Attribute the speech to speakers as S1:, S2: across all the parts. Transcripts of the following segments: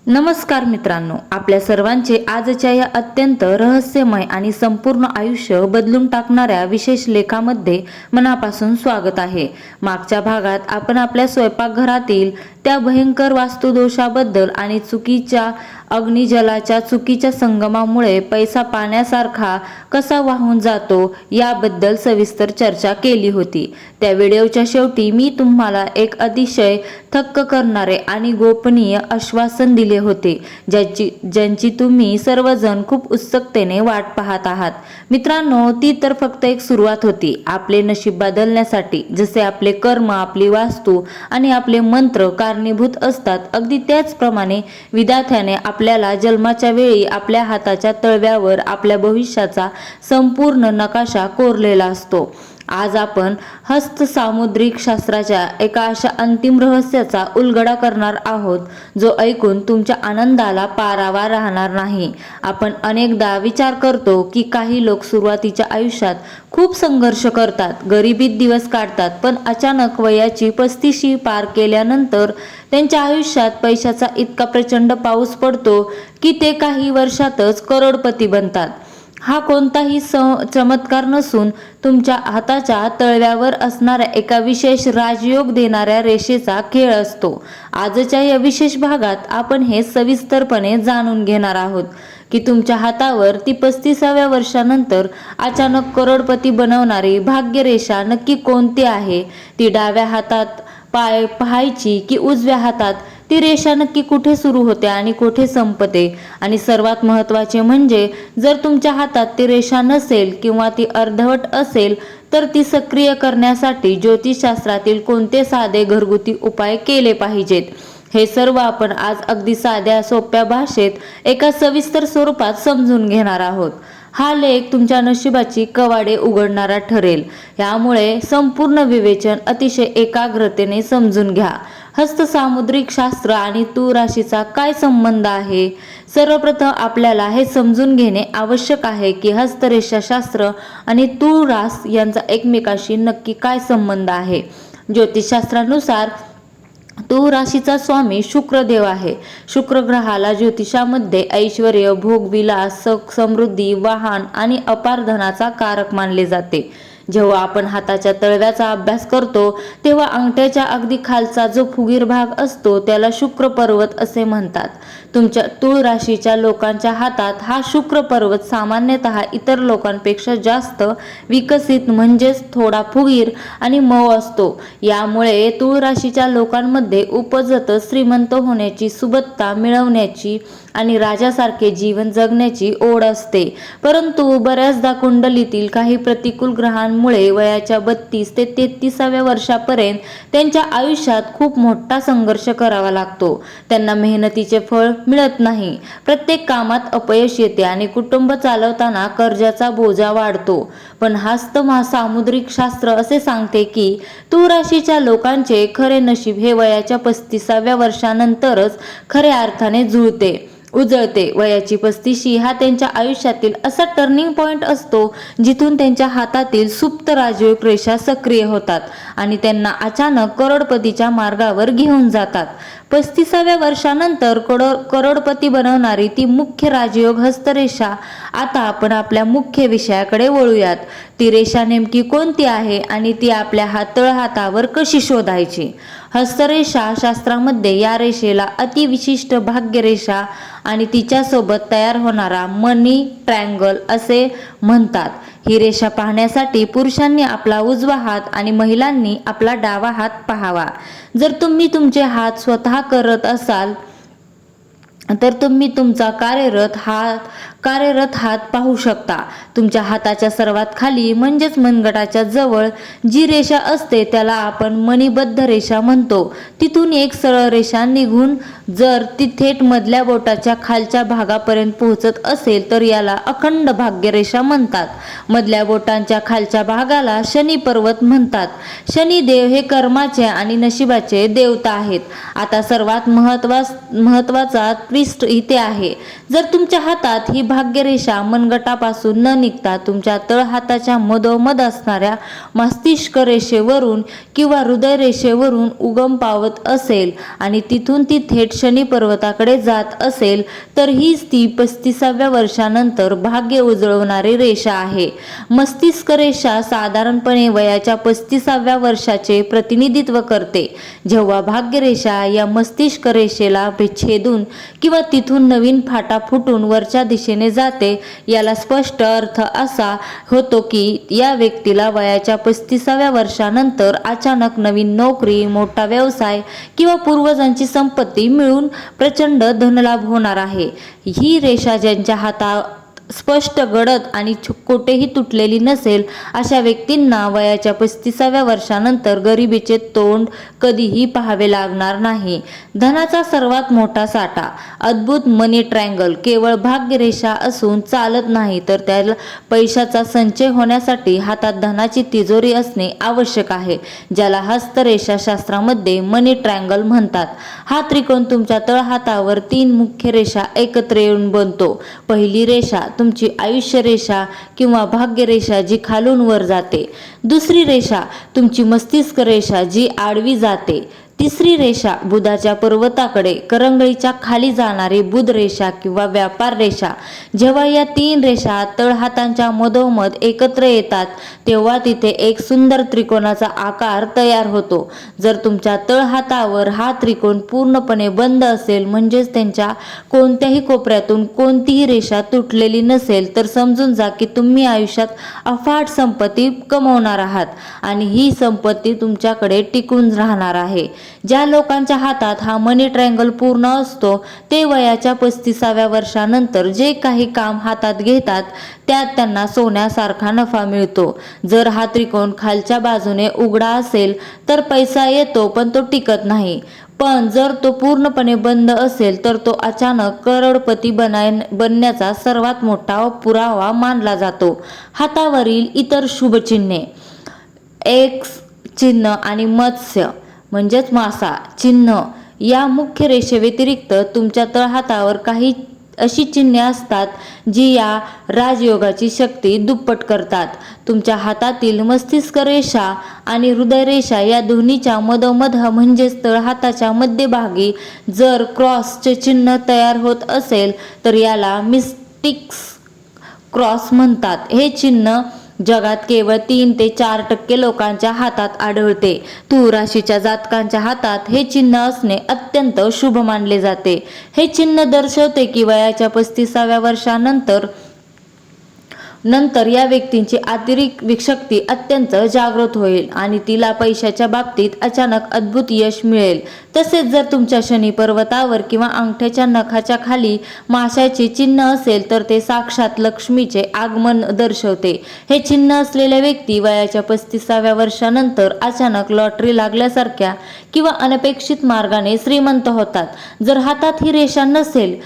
S1: नमस्कार मित्रांनो, आपल्या सर्वांचे आजच्या या अत्यंत रहस्यमय आणि संपूर्ण आयुष्य बदलून टाकणाऱ्या विशेष लेखामध्ये मनापासून स्वागत आहे। मागच्या भागात आपण आपल्या स्वयंपाकघरातील त्या भयंकर वास्तुदोषाबद्दल आणि चुकीच्या अग्निजलाच्या चुकीच्या संगमामुळे पैसा पाण्यासारखा कसा वाहून जातो याबद्दल सविस्तर चर्चा केली होती। त्या व्हिडिओच्या शेवटी मी तुम्हाला एक अतिशय थक्क करणारे आणि गोपनीय आश्वासन दिले होते, ज्यांची तुम्ही सर्वजण खूप उत्सुकतेने वाट पाहत आहात। मित्रांनो, ती तर फक्त एक सुरुवात होती आपले नशीब बदलण्यासाठी। जसे आपले कर्म, आपली वास्तू आणि आपले मंत्र कारणीभूत असतात, अगदी त्याचप्रमाणे विधात्याने आपल्याला जन्माच्या वेळी आपल्या हाताच्या तळव्यावर आपल्या भविष्याचा संपूर्ण नकाशा कोरलेला असतो। आज आपण हस्त सामुद्रिक शास्त्राच्या एका अशा अंतिम रहस्याचा उलगडा करणार आहोत, जो ऐकून तुमच्या आनंदाला पारावार राहणार नाही। आपण अनेकदा विचार करतो की काही लोक सुरुवातीच्या आयुष्यात खूप संघर्ष करतात, गरिबीत दिवस काढतात, पण अचानक वयाची 35 पार केल्यानंतर त्यांच्या आयुष्यात पैशाचा इतका प्रचंड पाऊस पडतो की ते काही वर्षातच करोडपती बनतात। हा कोणताही चमत्कार नसून तुमच्या हाताच्या तळव्यावर असणाऱ्या एका विशेष राजयोग देणाऱ्या रेषेचा खेळ असतो। आजच्या या विशेष भागात आपण हे सविस्तरपणे जाणून घेणार आहोत की तुमच्या हातावर ती 35व्या वर्षानंतर अचानक करोडपती बनवणारी भाग्यरेषा नक्की कोणती आहे, ती डाव्या हातात पाहायची की उजव्या हातात, ती रेषा नक्की कुठे सुरू होते आणि कुठे संपते, आणि सर्वात महत्त्वाचे म्हणजे जर तुमच्या हातात ती रेषा नसेल किंवा ती अर्धवट असेल तर ती सक्रिय करण्यासाठी ज्योतिषशास्त्रातील कोणते साधे घरगुती उपाय केले पाहिजेत। हे सर्व आपण आज अगदी साध्या सोप्या भाषेत एका सविस्तर स्वरूपात समजून घेणार आहोत। हा लेख तुमच्या नशिबाची कवाडे उघडणारा ठरेल, यामुळे संपूर्ण विवेचन अतिशय एकाग्रतेने समजून घ्या। हस्त सामुद्रिक शास्त्र आणि तूळ राशीचा काय संबंध आहे? सर्वप्रथम आपल्याला हे समजून घेणे आवश्यक आहे की हस्तरेषाशास्त्र आणि तूळ रास यांचा एकमेकांशी नक्की काय संबंध आहे। ज्योतिषशास्त्रानुसार तूळ राशीचा स्वामी शुक्रदेव आहे। शुक्र ग्रहाला ज्योतिषामध्ये ऐश्वर्य, भोगविलास, समृद्धी, वाहन आणि अपार धनाचा कारक मानले जाते। जेव्हा आपण हाताच्या तळव्याचा अभ्यास करतो तेव्हा अंगठ्याच्या अगदी खालचा जो फुगीर भाग असतो त्याला शुक्र पर्वत असे म्हणतात। तुमच्या तूळ राशीच्या लोकांच्या हातात हा शुक्र पर्वत सामान्यतः इतर लोकांपेक्षा जास्त विकसित, म्हणजेच थोडा फुगीर आणि मऊ असतो। यामुळे तूळ राशीच्या लोकांमध्ये उपजत श्रीमंत होण्याची, सुबत्ता मिळवण्याची आणि राजासारखे जीवन जगण्याची ओढ असते। परंतु बऱ्याचदा कुंडलीतील काही प्रतिकूल ग्रहांमुळे वयाच्या 32 ते 33व्या वर्षापर्यंत त्यांच्या आयुष्यात खूप मोठा संघर्ष करावा लागतो। त्यांना मेहनतीचे फळ मिळत नाही, प्रत्येक कामात अपयश येते आणि कुटुंब चालवताना कर्जाचा बोजा वाढतो। पण हस्त सामुद्रिक शास्त्र असे सांगते की तूळ राशीच्या लोकांचे खरे नशीब हे वयाच्या 35व्या वर्षानंतरच खऱ्या अर्थाने उजळते। वयाची 35 हा त्यांच्या आयुष्यातील असा टर्निंग पॉइंट असतो जिथून त्यांच्या हातातील सुप्त राजयोग रेषा सक्रिय होतात आणि त्यांना अचानक करोडपतीच्या मार्गावर घेऊन जातात। 35व्या वर्षानंतर करोडपती बनवणारी ती मुख्य राजयोग हस्तरेषा। आता आपण आपल्या मुख्य विषयाकडे वळूयात। ती रेषा नेमकी कोणती आहे आणि ती आपल्या तळहातावर कशी शोधायची? हस्तरेषा शास्त्रामध्ये या रेषेला अतिविशिष्ट भाग्यरेषा आणि तिच्यासोबत तयार होणारा मनी ट्रँगल असे म्हणतात। ही रेषा पाहण्यासाठी पुरुषांनी आपला उजवा हात आणि महिलांनी आपला डावा हात पाहावा। जर तुम्ही तुमचे हात स्वतः करत असाल तर तुम्ही तुमचा कार्यरत हात पाहू शकता। तुमच्या हाताच्या सर्वात खाली म्हणजेच मनगटाच्या जवळ जी रेषा असते त्याला आपण मणिबद्ध रेषा म्हणतो। तिथून एक सरळ रेषा निघून जर ती थेट मधल्या बोटाच्या खालच्या भागापर्यंत पोहोचत असेल तर याला अखंड भाग्यरेषा म्हणतात। मधल्या बोटांच्या खालच्या भागाला शनी पर्वत म्हणतात। शनिदेव हे कर्माचे आणि नशिबाचे देवता आहेत। आता सर्वात महत्त्वाचा ट्विस्ट इथे आहे. जर तुमच्या हातात ही भाग्यरेषा मनगटापासून न निघता तुमच्या तळहाताच्या मधोमध असणाऱ्या मस्तिष्क रेषेवरून किंवा हृदय रेषेवरून उगम पावत असेल आणि तिथून ती थेट शनी पर्वताकडे जात असेल तर हीच ती 35व्या वर्षानंतर भाग्य उजळवणारी रेषा आहे. मस्तिष्क रेषा साधारणपणे वयाच्या 35व्या वर्षाचे प्रतिनिधित्व करते. जेव्हा भाग्यरेषा या मस्तिष्क रेषेला छेदून किंवा तिथून नवीन फाटा फुटून वरच्या दिशेने जाते, याला स्पष्ट अर्थ असा होतो की या व्यक्तीला वयाच्या 35व्या वर्षानंतर अचानक नवीन नोकरी, मोठा व्यवसाय किंवा पूर्वजांची संपत्ती मिळून प्रचंड धनलाभ होणार आहे. ही रेषा ज्यांच्या हातात स्पष्ट गडद आणि कोठेही तुटलेली नसेल अशा व्यक्तींना वयाच्या 35व्या वर्षानंतर गरिबीचे तोंड कधीही पाहावे लागणार नाही. धनाचा सर्वात मोठा साठा, अद्भुत मनी ट्रायंगल केवळ भाग्यरेषा असून चालत नाही, तर त्याला पैशाचा संचय होण्यासाठी हातात धनाची तिजोरी असणे आवश्यक आहे, ज्याला हस्तरेषा शास्त्रामध्ये मनी ट्रायंगल म्हणतात. हा त्रिकोण तुमच्या तळहातावर 3 मुख्य रेषा एकत्र येऊन बनतो. पहिली रेषा तुमची आयुष्य रेषा किंवा भाग्यरेषा जी खालून वर जाते. दुसरी रेषा तुमची मस्तिष्क रेषा जी आडवी जाते. तिसरी रेषा बुधाच्या पर्वताकडे करंगळीच्या खाली जाणारी बुध रेषा किंवा व्यापार रेषा. जेव्हा या 3 रेषा तळहातांच्या मधोमध एकत्र येतात तेव्हा तिथे एक सुंदर त्रिकोणाचा आकार तयार होतो. जर तुमच्या तळहातावर हा त्रिकोण पूर्णपणे बंद असेल, म्हणजेच त्यांच्या कोणत्याही कोपऱ्यातून कोणतीही रेषा तुटलेली नसेल, तर समजून जा की तुम्ही आयुष्यात अफाट संपत्ती कमवणार आहात आणि ही संपत्ती तुमच्याकडे टिकून राहणार आहे. ज्या लोकांच्या हातात हा मनी ट्रायंगल पूर्ण असतो ते वयाच्या 35व्या वर्षानंतर जे काही काम हातात घेतात त्यात त्यांना सोन्यासारखा नफा मिळतो. जर हा त्रिकोण खालच्या बाजूने उघडा असेल तर पैसा येतो पण तो टिकत नाही. पण जर तो पूर्णपणे बंद असेल तर तो अचानक करोडपती बनण्याचा सर्वात मोठा पुरावा मानला जातो. हातावरील इतर शुभचिन्हे, एक्स चिन्ह आणि मत्स्य म्हणजेच मासा चिन्ह या मुख्य रेषेव्यतिरिक्त तुमच्या तळहातावर काही अशी चिन्हे असतात जी या राजयोगाची शक्ती दुप्पट करतात. तुमच्या हातातील मस्तिष्क रेषा आणि हृदय रेषा या दोन्हीच्या मधोमध म्हणजेच तळहाताच्या मध्यभागी जर क्रॉसचे चिन्ह तयार होत असेल तर याला मिस्टिक्स क्रॉस म्हणतात. हे चिन्ह जगात केवळ 3 ते 4% लोकांच्या हातात आढळते. तुळ राशीच्या जातकांच्या हातात हे चिन्ह असणे अत्यंत शुभ मानले जाते. हे चिन्ह दर्शवते की वयाच्या 35व्या वर्षानंतर या व्यक्तींची आंतरिक शक्ती अत्यंत जागृत होईल आणि तिला पैशाच्या बाबतीत अचानक अद्भुत यश मिळेल. तसेच जर तुमच्या शनी पर्वतावर किंवा अंगठ्याच्या नखाच्या खाली माशाचे चिन्ह असेल तर ते साक्षात लक्ष्मीचे आगमन दर्शवते. हे चिन्ह असलेल्या व्यक्ती वयाच्या 35व्या वर्षानंतर अचानक लॉटरी लागल्यासारख्या किंवा अनपेक्षित मार्गाने श्रीमंत होतात. जर हातात ही रेषा नसेल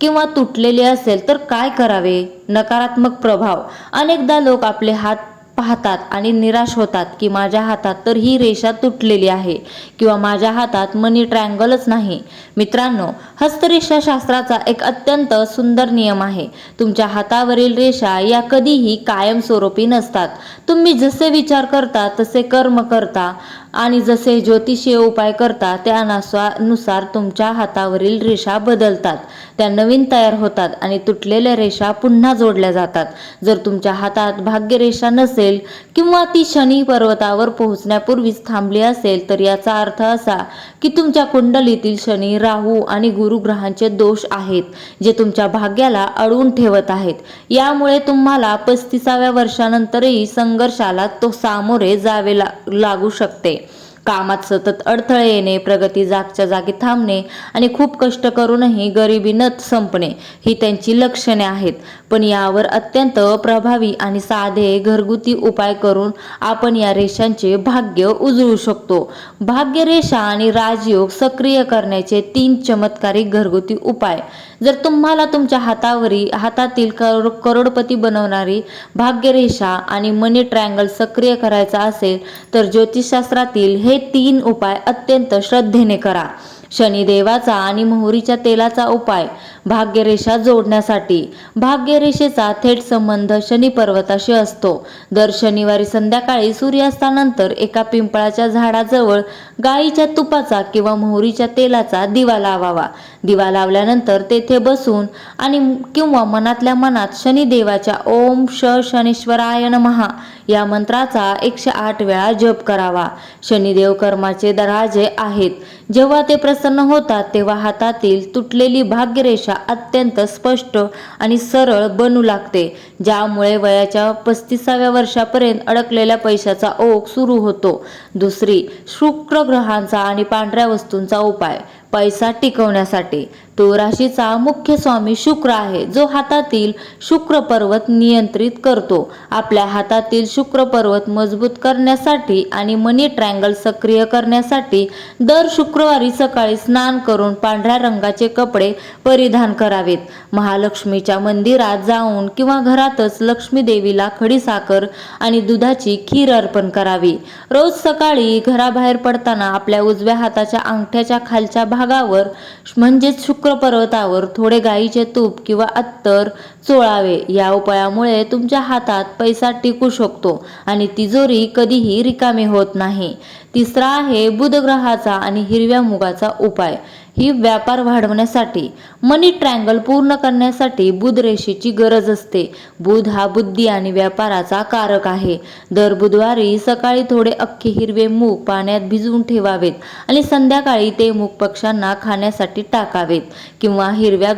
S1: किंवा तुटलेली असेल तर काय करावे? नकारात्मक प्रभाव. अनेकदा लोक आपले हात पाहतात आणि निराश होतात की माझ्या हातात तर ही रेषा तुटलेली आहे किंवा माझ्या हातात मनी ट्रायंगलच नाही. मित्रांनो, हस्तरेषा शास्त्राचा एक अत्यंत सुंदर नियम आहे. तुमच्या हातावरील रेषा या कधीही कायमस्वरूपी नसतात. तुम्ही जसे विचार करता तसे कर्म करता आणि जसे ज्योतिषीय उपाय करता त्यानुसार तुमच्या हातावरील रेषा बदलतात. त्या नवीन तयार होतात आणि तुटलेल्या रेषा पुन्हा जोडल्या जातात. जर तुमच्या हातात भाग्यरेषा नसेल किंवा ती शनी पर्वतावर पोहोचण्यापूर्वीच थांबली असेल तर याचा अर्थ असा की तुमच्या कुंडलीतील शनी, राहू आणि गुरु ग्रहांचे दोष आहेत जे तुमच्या भाग्याला अडवून ठेवत आहेत. यामुळे तुम्हाला 35व्या वर्षानंतरही संघर्षाला सामोरे जावे लागू शकते. कामात सतत अडथळे येणे, प्रगती जागच्या जागी थांबणे आणि खूप कष्ट करूनही गरिबी न संपणे ही त्यांची लक्षणे आहेत. पण यावर अत्यंत प्रभावी आणि साधे घरगुती उपाय करून आपण या रेषांचे भाग्य उजळू शकतो. भाग्यरेषा आणि राजयोग सक्रिय करण्याचे 3 चमत्कारिक घरगुती उपाय. जर तुम्हाला तुमच्या हातातील करोडपती बनवणारी भाग्यरेषा आणि मनी ट्रायंगल सक्रिय करायचा असेल तर ज्योतिषशास्त्रातील हे 3 उपाय अत्यंत श्रद्धेने करा. शनिदेवाचा आणि मोहरीच्या तेलाचा उपाय भाग्यरेषा जोडण्यासाठी. भाग्यरेषेचा थेट संबंध शनी पर्वताशी असतो. दर शनिवारी संध्याकाळी सूर्यास्तानंतर एका पिंपळाच्या झाडाजवळ गाईच्या तुपाचा किंवा मोहरीच्या तेलाचा दिवा लावावा. दिवा लावल्यानंतर तेथे बसून आणि किंवा मनातल्या मनात शनिदेवाच्या ओम शनीश्वराय नमः या मंत्राचा 108 वेळा जप करावा. शनिदेव कर्माचे दराजे आहेत. जेव्हा ते प्रसन्न होतात तेव्हा हातातील तुटलेली भाग्यरेषा अत्यंत स्पष्ट आणि सरळ बनू लागते, ज्यामुळे वयाच्या 35व्या वर्षापर्यंत अडकलेल्या पैशाचा ओघ सुरू होतो. दुसरी, शुक्र ग्रहांचा आणि पांढऱ्या वस्तूंचा उपाय पैसा टिकवण्यासाठी. तुळ राशीचा मुख्य स्वामी शुक्र आहे, जो हातातील शुक्र पर्वत नियंत्रित करतो. आपल्या हातातील शुक्र पर्वत मजबूत करण्यासाठी आणि मनी ट्रँगल सक्रिय करण्यासाठी दर शुक्रवारी सकाळी स्नान करून पांढऱ्या रंगाचे कपडे परिधान करावेत. महालक्ष्मीच्या मंदिरात जाऊन किंवा घरातच लक्ष्मी देवीला खडीसाखर आणि दुधाची खीर अर्पण करावी. रोज सकाळी घराबाहेर पडताना आपल्या उजव्या हाताच्या अंगठ्याच्या खालच्या भागावर म्हणजेच शुक्र पर्वतावर थोडे गाईचे तूप किंवा अत्तर चोळावे. या उपायामुळे तुमच्या हातात पैसा टिकू शकतो आणि तिजोरी कधीही रिकामी होत नाही. तिसरा आहे बुध ग्रहाचा आणि हिरव्या मुगाचा उपाय. ही व्यापार वाढवण्यासाठी. मनी ट्रँगल पूर्ण करण्यासाठी बुध रेषेची गरज असते. बुध हा बुद्धी आणि व्यापाराचा कारक आहे. दर बुधवारी सकाळी थोडे अख्खे हिरवे मूग पाण्यात भिजवून ठेवावेत आणि संध्याकाळी ते मूग पक्ष्यांना खाण्यासाठी टाकावेत किंवा हिरव्या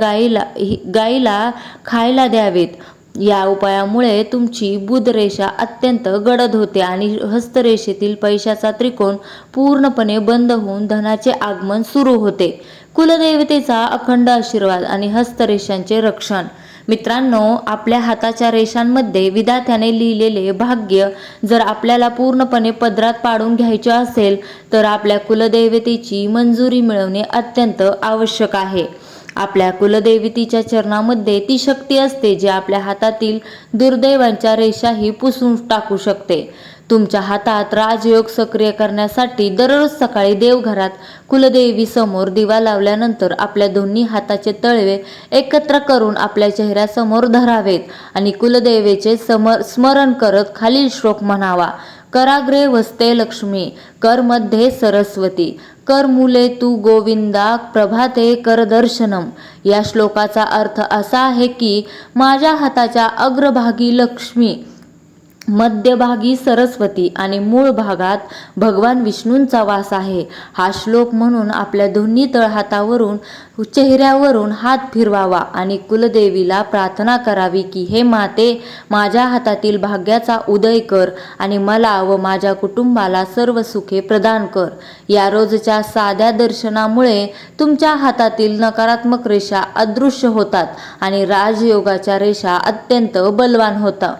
S1: गाईला खायला द्यावेत. या उपायामुळे तुमची बुध रेषा अत्यंत गडद होते आणि हस्तरेषेतील पैशाचा त्रिकोण पूर्णपणे बंद होऊन धनाचे आगमन सुरू होते. कुलदेवतेचा अखंड आशीर्वाद आणि हस्तरेषांचे रक्षण. मित्रांनो, आपल्या हाताच्या रेषांमध्ये विधात्याने लिहिलेले भाग्य जर आपल्याला पूर्णपणे पदरात पाडून घ्यायचे असेल तर आपल्या कुलदेवतेची मंजुरी मिळवणे अत्यंत आवश्यक आहे. आपल्या कुलदेवतेच्या चरणामध्ये ती शक्ती असते जी आपल्या हातातील दुर्दैवांच्या रेषाही पुसून टाकू शकते. तुमच्या हातात राजयोग सक्रिय करण्यासाठी दररोज सकाळी देवघरात कुलदेवी समोर दिवा लावल्यानंतर आपल्या दोन्ही हाताचे तळवे एकत्र करून आपल्या चेहऱ्यासमोर धरावेत आणि कुलदेवीचे स्मरण करत खालील श्लोक म्हणावा. कराग्रे वसते लक्ष्मी, कर मध्ये सरस्वती, कर मूले तू गोविंदा, प्रभाते कर दर्शनम. या श्लोकाचा अर्थ असा आहे की माझ्या हाताच्या अग्रभागी लक्ष्मी, मध्यभागी सरस्वती आणि मूळ भागात भगवान विष्णूंचा वास आहे. हा श्लोक म्हणून आपल्या दोन्ही तळहातावरून चेहऱ्यावरून हात फिरवावा आणि कुलदेवीला प्रार्थना करावी की हे माते, माझ्या हातातील भाग्याचा उदय कर आणि मला व माझ्या कुटुंबाला सर्व सुखे प्रदान कर. या रोजच्या साध्या दर्शनामुळे तुमच्या हातातील नकारात्मक रेषा अदृश्य होतात आणि राजयोगाच्या रेषा अत्यंत बलवान होतात.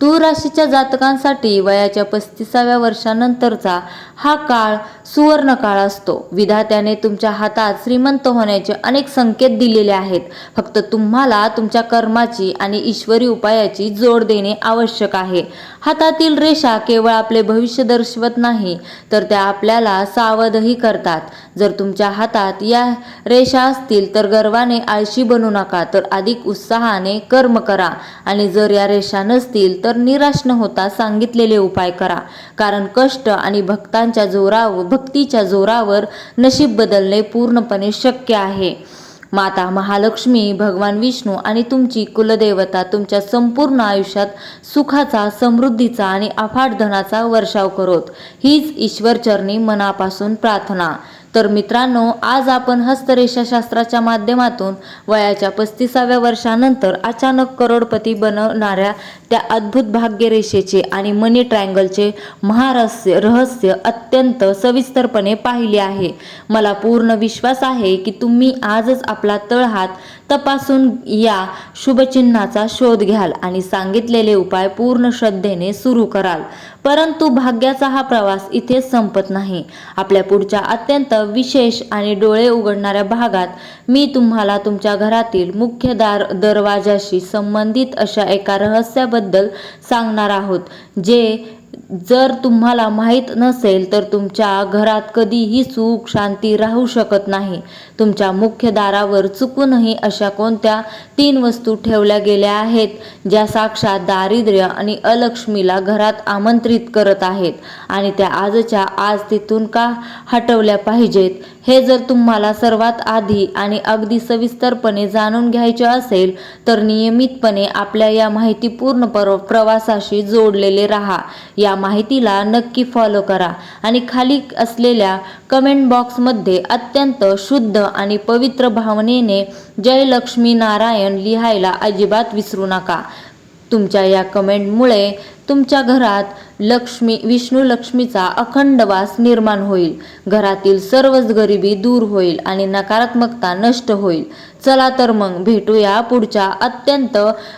S1: तुळ राशीच्या जातकांसाठी वयाच्या 35व्या वर्षानंतरचा हा काळ सुवर्ण काळ असतो. विधात्याने तुमच्या हातात श्रीमंत होण्याचे अनेक संकेत दिलेले आहेत. फक्त तुम्हाला तुमच्या कर्माची आणि ईश्वरी उपायाची जोड देणे आवश्यक आहे. हातातील रेषा केवळ आपले भविष्य दर्शवत नाही तर त्या आपल्याला सावधही करतात. जर तुमच्या हातात या रेषा असतील तर गर्वाने आळशी बनू नका, तर अधिक उत्साहाने कर्म करा आणि जर या रेषा नसतील तर निराश न होता सांगितलेले उपाय करा, कारण कष्ट आणि भक्तीच्या जोरावर नशीब बदलणे पूर्णपणे शक्य आहे. माता महालक्ष्मी, भगवान विष्णू आणि तुमची कुलदेवता तुमच्या संपूर्ण आयुष्यात सुखाचा, समृद्धीचा आणि अफाट धनाचा वर्षाव करोत. हीच ईश्वरचरणी मनापासून प्रार्थना. तर मित्रांनो, आज आपण हस्तरेषा शास्त्राच्या माध्यमातून वयाच्या 35व्या वर्षानंतर अचानक करोडपती बनवणाऱ्या त्या अद्भुत भाग्यरेषेचे आणि मनी ट्रँगलचे रहस्य अत्यंत सविस्तरपणे पाहिले आहे. मला पूर्ण विश्वास आहे की तुम्ही आजच आपला तळहात तपासून या शुभचिन्हाचा शोध घ्याल आणि सांगितलेले उपाय पूर्ण श्रद्धेने सुरू कराल. परंतु भाग्याचा हा प्रवास इथेच संपत नाही. आपल्या पुढच्या अत्यंत विशेष आणि डोळे उघडणाऱ्या भागात मी तुम्हाला तुमच्या घरातील मुख्य दरवाजाशी संबंधित अशा एका रहस्याबद्दल सांगणार आहोत, जे जर तुम्हाला माहीत नसेल तर तुमच्या घरात कधीही सुख शांती राहू शकत नाही. तुमच्या मुख्य दारावर चुकूनही अशा कोणत्या 3 वस्तू ठेवल्या गेल्या आहेत ज्या साक्षात दारिद्र्य आणि अलक्ष्मीला घरात आमंत्रित करत आहेत आणि त्या आजच्या आज तिथून का हटवल्या पाहिजेत? हे जर तुम्हाला सर्वात आधी आणि अगदी सविस्तरपणे जाणून घ्यायचे असेल तर नियमितपणे आपल्या या माहितीपूर्ण प्रवासाशी जोडलेले राहा. या माहितीला नक्की फॉलो करा आणि खाली असलेल्या कमेंट बॉक्समध्ये अत्यंत शुद्ध आणि पवित्र भावनेने जय लक्ष्मी नारायण लिहायला अजिबात विसरू नका. तुमच्या या कमेंटमुळे तुमच्या घरात विष्णू लक्ष्मीचा अखंड वास निर्माण होईल. घरातील सर्वच गरिबी दूर होईल आणि नकारात्मकता नष्ट होईल. चला तर मग भेटूया पुढच्या अत्यंत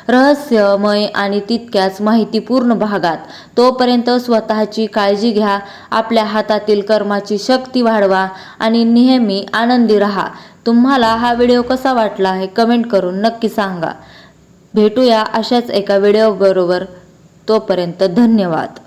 S1: रहस्यमय आणि तितक्याच माहितीपूर्ण भागात. तोपर्यंत स्वतःची काळजी घ्या, आपल्या हातातील कर्माची शक्ती वाढवा आणि नेहमी आनंदी राहा. तुम्हाला हा व्हिडिओ कसा वाटला हे कमेंट करून नक्की सांगा. भेटूया अशाच एका व्हिडिओ बरोबर. तोपर्यंत धन्यवाद.